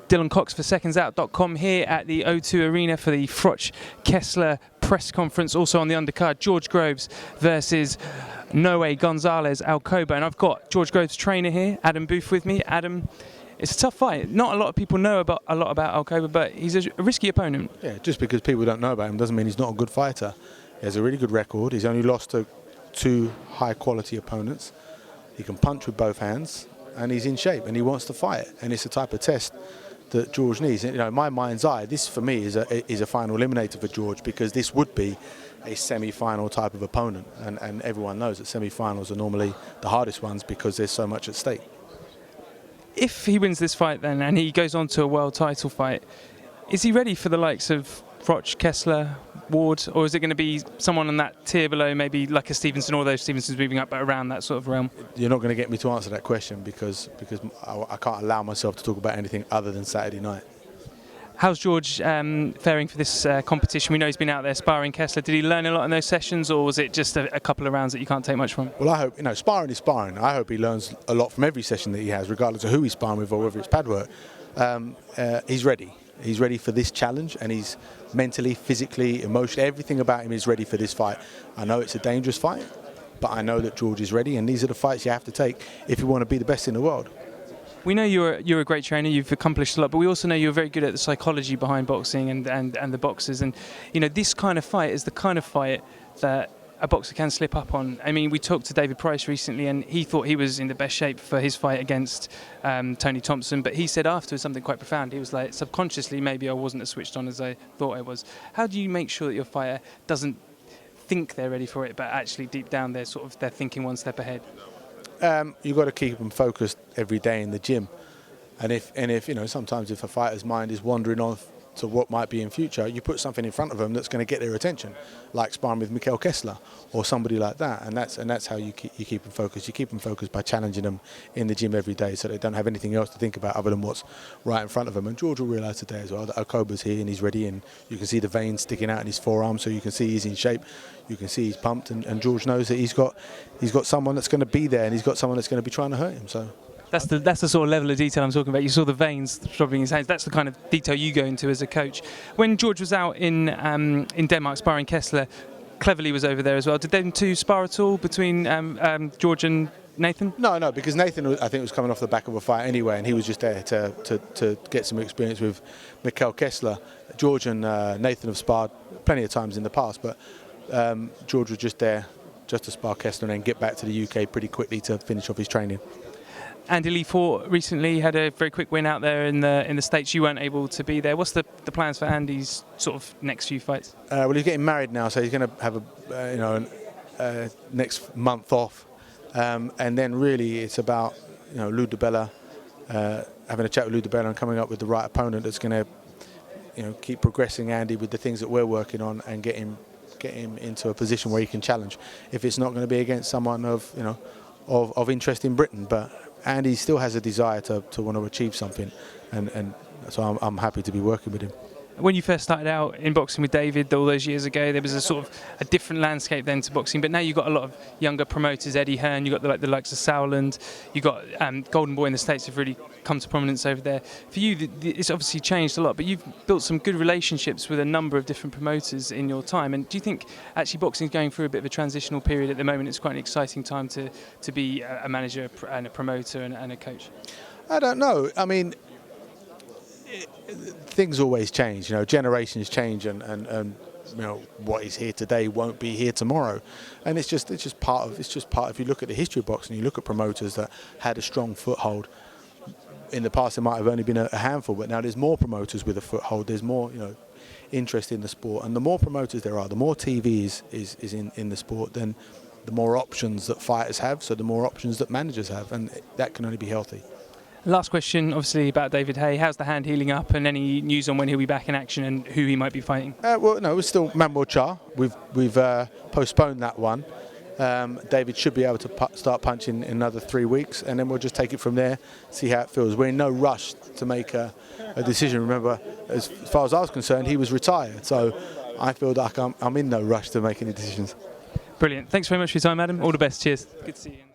Dylan Cox for secondsout.com here at the O2 Arena for the Froch Kessler press conference. Also on the undercard, George Groves versus Noe Gonzalez Alcoba. And I've got George Groves' trainer here, Adam Booth, with me. Adam, it's a tough fight. Not a lot of people know a lot about Alcoba, but he's a risky opponent. Yeah, just because people don't know about him doesn't mean he's not a good fighter. He has a really good record. He's only lost to two high-quality opponents. He can punch with both hands, and he's in shape, and he wants to fight. And it's the type of test that George needs. You know, in my mind's eye, this for me is a final eliminator for George, because this would be a semi-final type of opponent, and everyone knows that semi-finals are normally the hardest ones because there's so much at stake. If he wins this fight then, and he goes on to a world title fight, is he ready for the likes of Froch, Kessler, Ward, or is it going to be someone on that tier below, maybe like a Stevenson, although Stevenson's moving up around that sort of realm? You're not going to get me to answer that question because I can't allow myself to talk about anything other than Saturday night. How's George faring for this competition? We know he's been out there sparring Kessler. Did he learn a lot in those sessions, or was it just a couple of rounds that you can't take much from? Well, I hope, sparring is sparring. I hope he learns a lot from every session that he has, regardless of who he's sparring with or whether it's pad work. He's ready. He's ready for this challenge, and he's mentally, physically, emotionally, everything about him is ready for this fight. I know it's a dangerous fight, but I know that George is ready, and these are the fights you have to take if you want to be the best in the world. We know you're a great trainer, you've accomplished a lot, but we also know you're very good at the psychology behind boxing and the boxers. And this kind of fight is the kind of fight that a boxer can slip up on. I mean, we talked to David Price recently, and he thought he was in the best shape for his fight against Tony Thompson, but he said afterwards something quite profound. He was like, subconsciously, maybe I wasn't as switched on as I thought I was. How do you make sure that your fighter doesn't think they're ready for it, but actually deep down they're thinking one step ahead? You've got to keep them focused every day in the gym, and if sometimes if a fighter's mind is wandering off to what might be in future, you put something in front of them that's going to get their attention, like sparring with Mikhail Kessler or somebody like that, and that's how you keep them focused. You keep them focused by challenging them in the gym every day, so they don't have anything else to think about other than what's right in front of them. And George will realise today as well that Alcoba's here and he's ready, and you can see the veins sticking out in his forearm, so you can see he's in shape. You can see he's pumped, and George knows that he's got someone that's going to be there, and he's got someone that's going to be trying to hurt him. So. That's the sort of level of detail I'm talking about. You saw the veins throbbing his hands. That's the kind of detail you go into as a coach. When George was out in Denmark sparring Kessler, Cleverly was over there as well. Did them two spar at all between George and Nathan? No, because Nathan, I think, was coming off the back of a fight anyway, and he was just there to get some experience with Mikhail Kessler. George and Nathan have sparred plenty of times in the past, but George was just there just to spar Kessler and then get back to the UK pretty quickly to finish off his training. Andy Lee fought recently, had a very quick win out there in the States. You weren't able to be there. What's the plans for Andy's sort of next few fights? Well, he's getting married now, so he's going to have a next month off, and then really it's about Lou DiBella, having a chat with Lou DiBella and coming up with the right opponent that's going to keep progressing Andy with the things that we're working on and get him into a position where he can challenge. If it's not going to be against someone of interest in Britain, but Andy still has a desire to want to achieve something, and so I'm happy to be working with him. When you first started out in boxing with David all those years ago, there was a sort of a different landscape then to boxing, but now you've got a lot of younger promoters, Eddie Hearn, you've got the likes of Sauerland, you've got Golden Boy in the States have really come to prominence over there. For you, it's obviously changed a lot, but you've built some good relationships with a number of different promoters in your time, and do you think actually boxing is going through a bit of a transitional period at the moment? It's quite an exciting time to be a manager and a promoter and a coach? I don't know. I mean, things always change, generations change, and what is here today won't be here tomorrow, and it's just part of. If you look at the history of boxing, you look at promoters that had a strong foothold. In the past, there might have only been a handful, but now there's more promoters with a foothold. There's more, interest in the sport, and the more promoters there are, the more TV is in the sport, then the more options that fighters have, so the more options that managers have, and that can only be healthy. Last question, obviously, about David Haye. How's the hand healing up, and any news on when he'll be back in action and who he might be fighting? Well, no, we're still Mambo Cha. We've postponed that one. David should be able to start punching in another 3 weeks, and then we'll just take it from there, see how it feels. We're in no rush to make a decision. Remember, as far as I was concerned, he was retired, so I feel like I'm in no rush to make any decisions. Brilliant. Thanks very much for your time, Adam. All the best. Cheers. Good to see you.